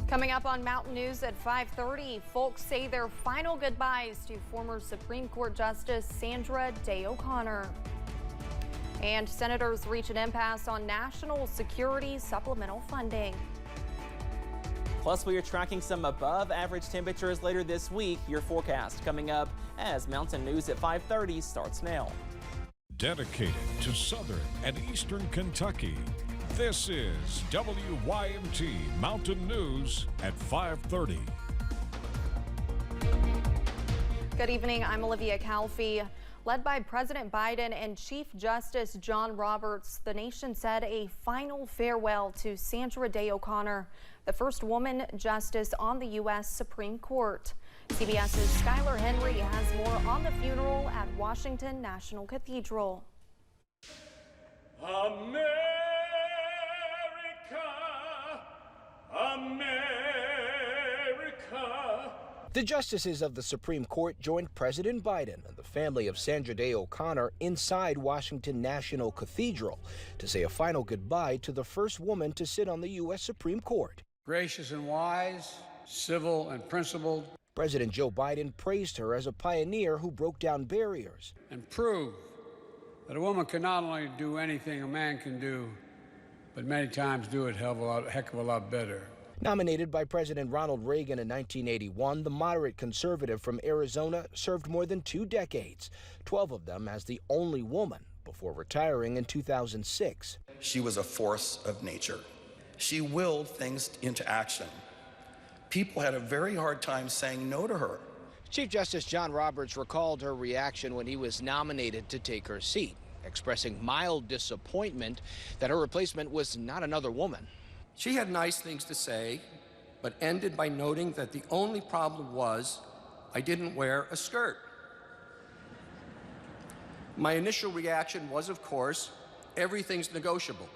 Coming up on Mountain News at 5:30, folks say their final goodbyes to former Supreme Court Justice Sandra Day O'Connor. And senators reach an impasse on national security supplemental funding. Plus, we are tracking some above average temperatures later this week. Your forecast coming up as Mountain News at 5:30 starts now. Dedicated to Southern and Eastern Kentucky, this is WYMT Mountain News at 5:30. Good evening, I'm Olivia Calfee. Led by President Biden and Chief Justice John Roberts, the nation said a final farewell to Sandra Day O'Connor, the first woman justice on the U.S. Supreme Court. CBS's Skylar Henry has more on the funeral at Washington National Cathedral. America, America. The justices of the Supreme Court joined President Biden and the family of Sandra Day O'Connor inside Washington National Cathedral to say a final goodbye to the first woman to sit on the U.S. Supreme Court. Gracious and wise, civil and principled. President Joe Biden praised her as a pioneer who broke down barriers and proved that a woman can not only do anything a man can do, but many times do it a heck of a lot better. Nominated by President Ronald Reagan in 1981, the moderate conservative from Arizona served more than 2 decades, 12 of them as the only woman, before retiring in 2006. She was a force of nature. She willed things into action. People had a very hard time saying no to her. Chief Justice John Roberts recalled her reaction when he was nominated to take her seat, expressing mild disappointment that her replacement was not another woman. She had nice things to say, but ended by noting that the only problem was I didn't wear a skirt. My initial reaction was, of course, everything's negotiable.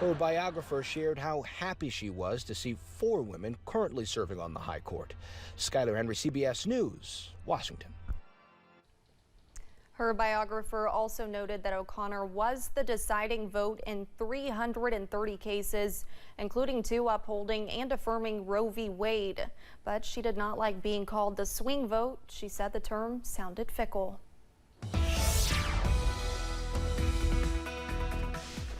Her biographer shared how happy she was to see 4 women currently serving on the High Court. Skylar Henry, CBS News, Washington. Her biographer also noted that O'Connor was the deciding vote in 330 cases, including 2 upholding and affirming Roe v. Wade. But she did not like being called the swing vote. She said the term sounded fickle.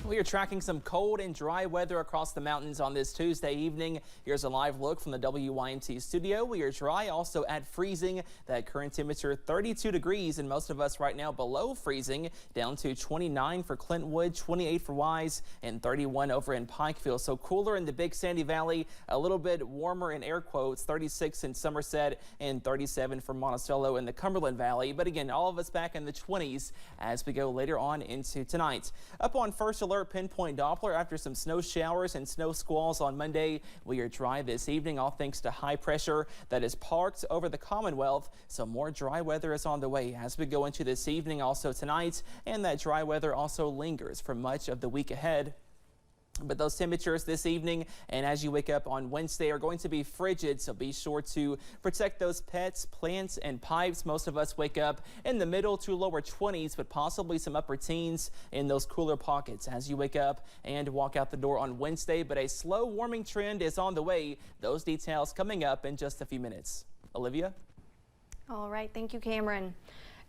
We are tracking some cold and dry weather across the mountains on this Tuesday evening. Here's a live look from the WYMT studio. We are dry, also at freezing. That current temperature 32 degrees, and most of us right now below freezing, down to 29 for Clintwood, 28 for Wise, and 31 over in Pikeville. So cooler in the Big Sandy Valley, a little bit warmer in air quotes, 36 in Somerset and 37 for Monticello in the Cumberland Valley. But again, all of us back in the 20s as we go later on into tonight. Up on first alert, pinpoint Doppler after some snow showers and snow squalls on Monday. We are dry this evening, all thanks to high pressure that is parked over the Commonwealth. So more dry weather is on the way as we go into this evening, also tonight, and that dry weather also lingers for much of the week ahead. But those temperatures this evening and as you wake up on Wednesday are going to be frigid, so be sure to protect those pets, plants, and pipes. Most of us wake up in the middle to lower 20s, but possibly some upper teens in those cooler pockets as you wake up and walk out the door on Wednesday. But a slow warming trend is on the way. Those details coming up in just a few minutes. Olivia? All right, thank you, Cameron.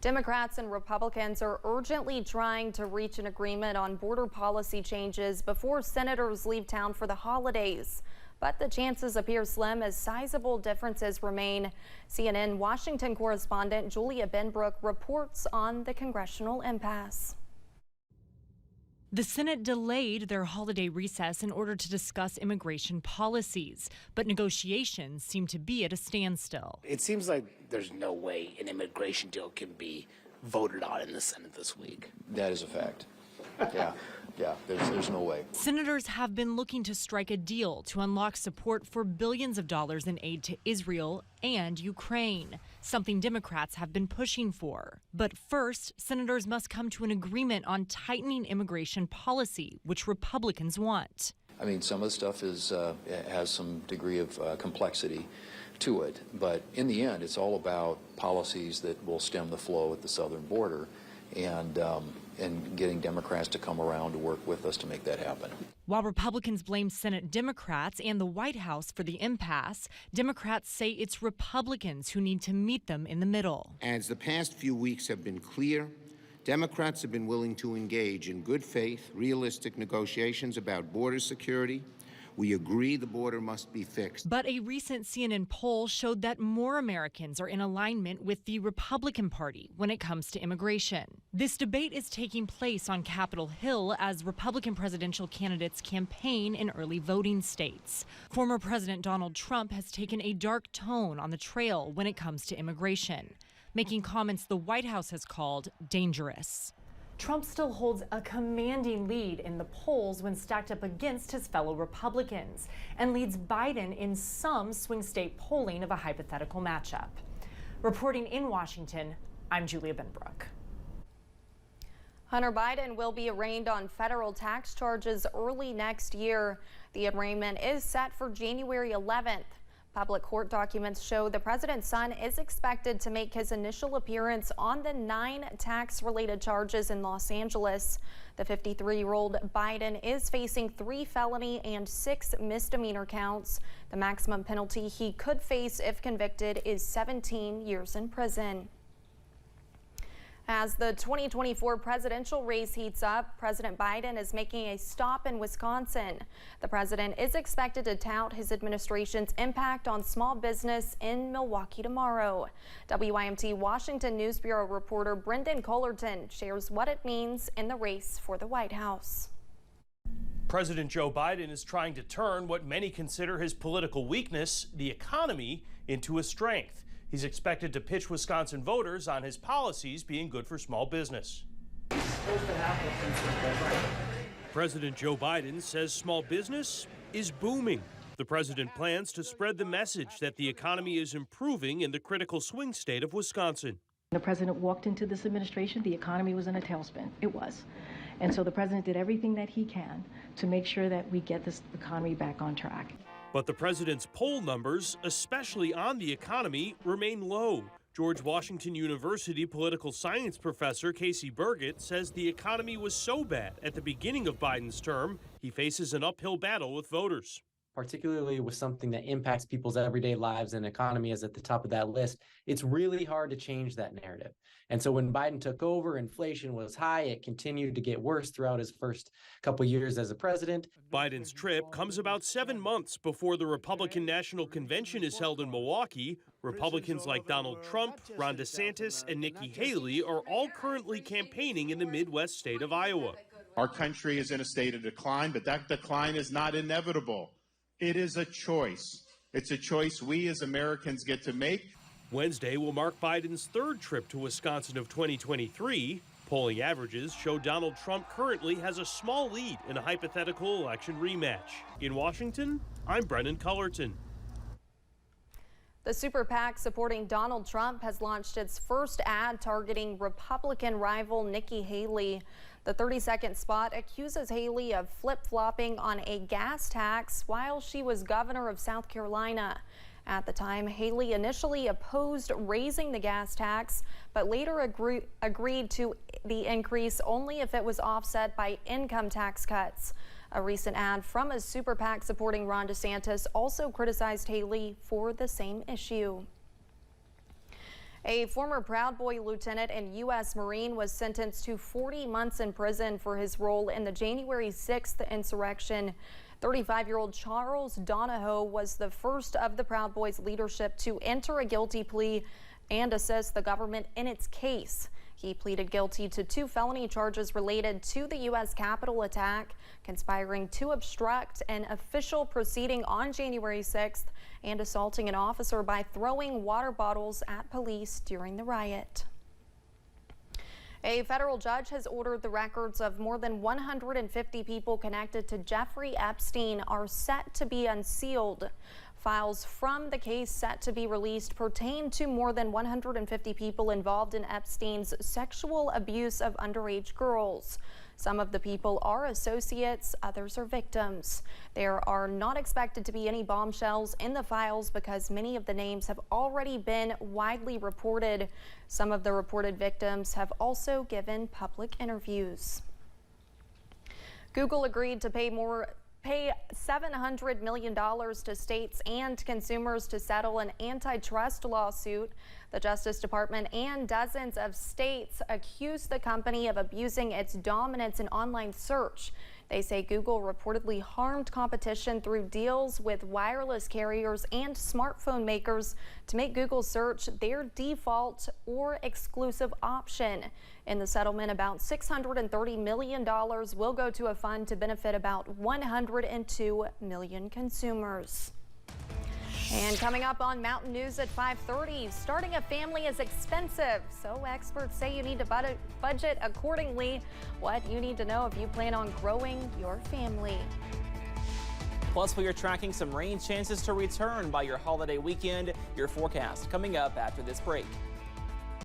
Democrats and Republicans are urgently trying to reach an agreement on border policy changes before senators leave town for the holidays. But the chances appear slim as sizable differences remain. CNN Washington correspondent Julia Benbrook reports on the congressional impasse. The Senate delayed their holiday recess in order to discuss immigration policies, but negotiations seem to be at a standstill. It seems like there's no way an immigration deal can be voted on in the Senate this week. That is a fact. Yeah, there's no way. Senators have been looking to strike a deal to unlock support for billions of dollars in aid to Israel and Ukraine, something Democrats have been pushing for. But first, senators must come to an agreement on tightening immigration policy, which Republicans want. I mean, some of the stuff has some degree of complexity to it, but in the end, it's all about policies that will stem the flow at the southern border. And and getting Democrats to come around to work with us to make that happen. While Republicans blame Senate Democrats and the White House for the impasse, Democrats say it's Republicans who need to meet them in the middle. As the past few weeks have been clear, Democrats have been willing to engage in good faith, realistic negotiations about border security. We agree the border must be fixed. But a recent CNN poll showed that more Americans are in alignment with the Republican Party when it comes to immigration. This debate is taking place on Capitol Hill as Republican presidential candidates campaign in early voting states. Former President Donald Trump has taken a dark tone on the trail when it comes to immigration, making comments the White House has called dangerous. Trump still holds a commanding lead in the polls when stacked up against his fellow Republicans and leads Biden in some swing state polling of a hypothetical matchup. Reporting in Washington, I'm Julia Benbrook. Hunter Biden will be arraigned on federal tax charges early next year. The arraignment is set for January 11th. Public court documents show the president's son is expected to make his initial appearance on the 9 tax-related charges in Los Angeles. The 53-year-old Biden is facing 3 felony and 6 misdemeanor counts. The maximum penalty he could face if convicted is 17 years in prison. As the 2024 presidential race heats up, President Biden is making a stop in Wisconsin. The president is expected to tout his administration's impact on small business in Milwaukee tomorrow. WYMT Washington News Bureau reporter Brendan Collerton shares what it means in the race for the White House. President Joe Biden is trying to turn what many consider his political weakness, the economy, into a strength. He's expected to pitch Wisconsin voters on his policies being good for small business. President Joe Biden says small business is booming. The president plans to spread the message that the economy is improving in the critical swing state of Wisconsin. The president walked into this administration, the economy was in a tailspin. It was. And so the president did everything that he can to make sure that we get this economy back on track. But the president's poll numbers, especially on the economy, remain low. George Washington University political science professor Casey Burgett says the economy was so bad at the beginning of Biden's term, he faces an uphill battle with voters. Particularly with something that impacts people's everyday lives and economy is at the top of that list, it's really hard to change that narrative. And so when Biden took over, inflation was high. It continued to get worse throughout his first couple years as a president. Biden's trip comes about 7 months before the Republican National Convention is held in Milwaukee. Republicans like Donald Trump, Ron DeSantis, and Nikki Haley are all currently campaigning in the Midwest state of Iowa. Our country is in a state of decline, but that decline is not inevitable. It is a choice. It's a choice we as Americans get to make. Wednesday will mark Biden's 3rd trip to Wisconsin of 2023. Polling averages show Donald Trump currently has a small lead in a hypothetical election rematch. In Washington, I'm Brendan Collerton. The super PAC supporting Donald Trump has launched its first ad targeting Republican rival Nikki Haley. The 30-second spot accuses Haley of flip-flopping on a gas tax while she was governor of South Carolina. At the time, Haley initially opposed raising the gas tax, but later agreed to the increase only if it was offset by income tax cuts. A recent ad from a super PAC supporting Ron DeSantis also criticized Haley for the same issue. A former Proud Boy lieutenant and U.S. Marine was sentenced to 40 months in prison for his role in the January 6th insurrection. 35-year-old Charles Donahoe was the first of the Proud Boys leadership to enter a guilty plea and assist the government in its case. He pleaded guilty to 2 felony charges related to the U.S. Capitol attack, conspiring to obstruct an official proceeding on January 6th, and assaulting an officer by throwing water bottles at police during the riot. A federal judge has ordered the records of more than 150 people connected to Jeffrey Epstein are set to be unsealed. Files from the case set to be released pertain to more than 150 people involved in Epstein's sexual abuse of underage girls. Some of the people are associates, others are victims. There are not expected to be any bombshells in the files because many of the names have already been widely reported. Some of the reported victims have also given public interviews. Google agreed to pay $700 million to states and consumers to settle an antitrust lawsuit. The Justice Department and dozens of states accuse the company of abusing its dominance in online search. They say Google reportedly harmed competition through deals with wireless carriers and smartphone makers to make Google search their default or exclusive option. In the settlement, about $630 million will go to a fund to benefit about 102 million consumers. And coming up on Mountain News at 5:30, starting a family is expensive, so experts say you need to budget accordingly. What you need to know if you plan on growing your family. Plus, we are tracking some rain chances to return by your holiday weekend. Your forecast coming up after this break.